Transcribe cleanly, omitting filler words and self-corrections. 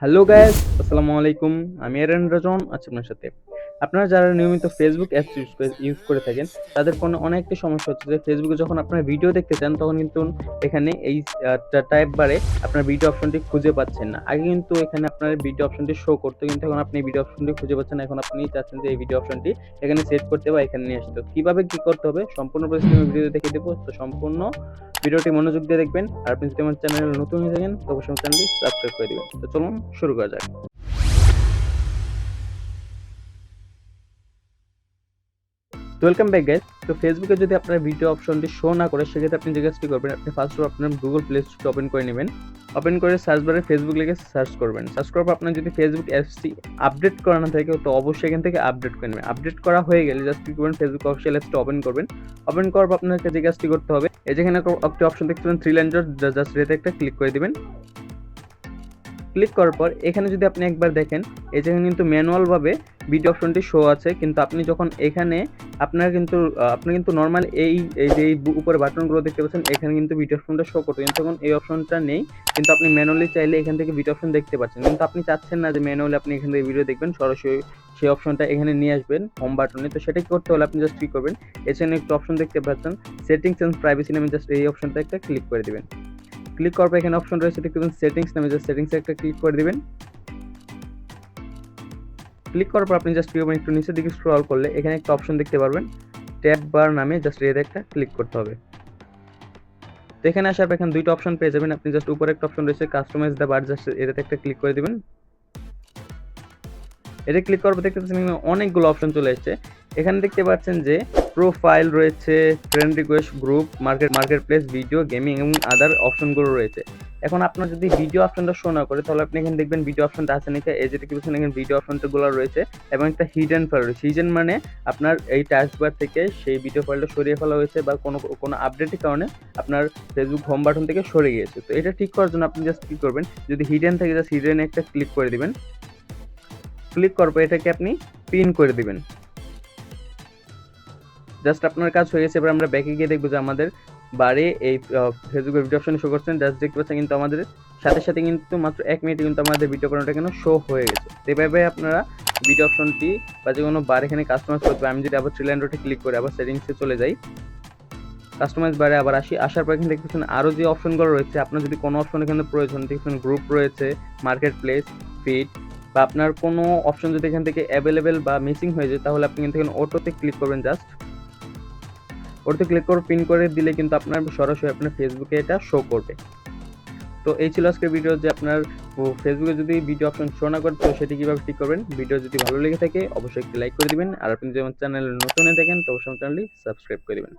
Hello guys, আসসালামু আলাইকুম। আমি এরন রাজন আছি আপনার সাথে। আপনারা যারা নিয়মিত ফেসবুক অ্যাপস ইউজ করে থাকেন, তাদের ফোনে অনেকটা সমস্যা হচ্ছে যে ফেসবুকে যখন আপনারা ভিডিও দেখতে চান তখন কিন্তু এখানে এই টাইপ বারে আপনার ভিডিও অপশনটি খুঁজে পাচ্ছেন না। আগে কিন্তু এখানে আপনার ভিডিও অপশনটি শো করতো, কিন্তু এখন আপনি ভিডিও অপশনটি খুঁজে পাচ্ছেন না। এখন আপনি চাচ্ছেন যে এই ভিডিও অপশনটি এখানে সেট করতে বা এখানে নিয়ে আসতে। কিভাবে কি করতে হবে সম্পূর্ণ পরিস্থিতি আমি ভিডিওতে দেখিয়ে দেবো। তো সম্পূর্ণ ভিডিওটি মনোযোগ দিয়ে দেখবেন। আর আপনি যদি আমার চ্যানেলে নতুন হয়ে থাকেন তো অবশ্যই চ্যানেলটি সাবস্ক্রাইব করে দিবেন। তো চলুন শুরু করা যাক। Welcome back guys. তো ফেসবুকে যদি আপনার ভিডিও অপশনটি শো না করে, সেক্ষেত্রে আপনি যে কাজটি করবেন, আপনি ফার্স্ট আপনার গুগল প্লে স্টোর ওপেন করে নেবেন। ওপেন করে সার্চ বারে ফেসবুক লিখে সার্চ করবেন। সার্চ করার পর আপনার যদি ফেসবুক অ্যাপসটি আপডেট করা না থাকে তো অবশ্যই এখান থেকে আপডেট করে নেবেন। আপডেট করা হয়ে গেলে জাস্ট কি করবেন, ফেসবুক অফিসিয়াল অ্যাপসটা ওপেন করবেন। ওপেন করার পর আপনাকে যে কাজটি করতে হবে, এই যেখানে একটি অপশন দেখতে পাবেন 3 লাইন ডট, জাস্ট এতে একটা ক্লিক করে দিবেন। ক্লিক করার পর এখানে যদি আপনি একবার দেখেন, এই যেখানে কিন্তু ম্যানুয়ালভাবে ভিডিও অপশনটি শো আছে, কিন্তু আপনি যখন এখানে আপনি কিন্তু নর্মাল এই যে উপরে বাটনগুলো দেখতে পাচ্ছেন, এখানে কিন্তু ভিডিও অপশনটা শো করতো, কিন্তু এখন এই অপশনটা নেই। কিন্তু আপনি ম্যানুয়ালি চাইলে এখান থেকে ভিডিও অপশন দেখতে পাচ্ছেন, কিন্তু আপনি চাচ্ছেন না যে ম্যানুয়ালি আপনি এখান থেকে ভিডিও দেখবেন, সরাসরি সেই অপশনটা এখানে নিয়ে আসবেন হোম বাটনে। তো সেটা করতে হলে আপনি জাস্ট কি করবেন, এখানে একটা অপশন দেখতে পাচ্ছেন সেটিংস এন্ড প্রাইভেসি নামে, জাস্ট এই অপশনটা একটা ক্লিক করে দিবেন। ক্লিক করার পর এখানে অপশন রয়েছে দেখতে পাচ্ছেন সেটিংস নামে, জাস্ট সেটিংসে একটা ক্লিক করে দিবেন। ক্লিক করার পর আপনি জাস্ট একটু নিচের দিকে স্ক্রল করলে এখানে একটা অপশন দেখতে পারবেন ট্যাব বার নামে, জাস্ট এর একটা ক্লিক করতে হবে। তো এখানে আসার পর এখানে দুইটা অপশন পেয়ে যাবেন। আপনি জাস্ট উপরে একটা অপশন রয়েছে কাস্টমাইজ দ্য বার, জাস্ট এটাতে একটা ক্লিক করে দিবেন। এটা ক্লিক করার পর দেখতে পাচ্ছেন এখানে অনেকগুলো অপশন চলে এসেছে। এখানে দেখতে পাচ্ছেন যে প্রোফাইল রয়েছে, friend request, group, market place, video, gaming এবং আদার অপশনগুলো রয়েছে। এখন আপনার যদি ভিডিও অপশনটা শো না করে, তাহলে আপনি এখানে দেখবেন ভিডিও অপশনটা আছে নাকি, এই যে দেখতে পাচ্ছেন এখানে ভিডিও অপশনগুলো রয়েছে এবং একটা হিডেন ফাইল রয়েছে। হিডেন মানে আপনার এই টাস্কবার থেকে সেই ভিডিও ফাইলটা সরিয়ে ফেলা হয়েছে বা কোনো আপডেটের কারণে আপনার ফেসবুক হোম বাটন থেকে সরে গিয়েছে। তো এটা ঠিক করার জন্য আপনি জাস্ট কি করবেন, যদি হিডেন থাকে জাস্ট হিডেন একটা ক্লিক করে দিবেন। ক্লিক করার পর এটাকে আপনি পিন করে দিবেন। জাস্ট আপনার কাজ হয়ে গেছে। এবার আমরা ব্যাকে গিয়ে দেখবো যে আমাদের বারে এই ফেসবুকের ভিডিও অপশন শো করছেন, জাস্ট দেখতে পাচ্ছেন কিন্তু আমাদের সাথে সাথে কিন্তু মাত্র 1 মিনিটে কিন্তু আমাদের ভিডিও কোনটা কেন শো হয়ে গেছে। এভাবে আপনারা ভিডিও অপশনটি বা যে কোনো বার এখানে কাস্টমাইজ করতে হবে। আমি যদি আবার 3 লাইন ডটে ক্লিক করে আবার সেটিংসে চলে যাই, কাস্টমাইজ বারে আবার আসি, আসার পর এখানে দেখতেছেন আরও যে অপশনগুলো রয়েছে, আপনার যদি কোনো অপশন এখানে প্রয়োজন, দেখছেন গ্রুপ রয়েছে, মার্কেট প্লেস, ফিড, বা আপনার কোনো অপশন যদি এখান থেকে অ্যাভেলেবেল বা মিসিং হয়ে যায়, তাহলে আপনি কিন্তু এখানে অটোতে ক্লিক করবেন। জাস্ট ওটাতে ক্লিক করে পিন করে দিলে কিন্তু আপনার সরাসরি আপনার ফেসবুকে এটা শো করবে। তো এই ছিল আজকের ভিডিও, যে আপনার ফেসবুকে যদি ভিডিও অপশন শো না করে তো সেটি কীভাবে ঠিক করবেন। ভিডিও যদি ভালো লেগে থাকে অবশ্যই একটি লাইক করে দিবেন, আর আপনি যদি আমার চ্যানেলে নতুন হয়ে থাকেন তো অবশ্যই আমার চ্যানেলটি সাবস্ক্রাইব করে দিবেন।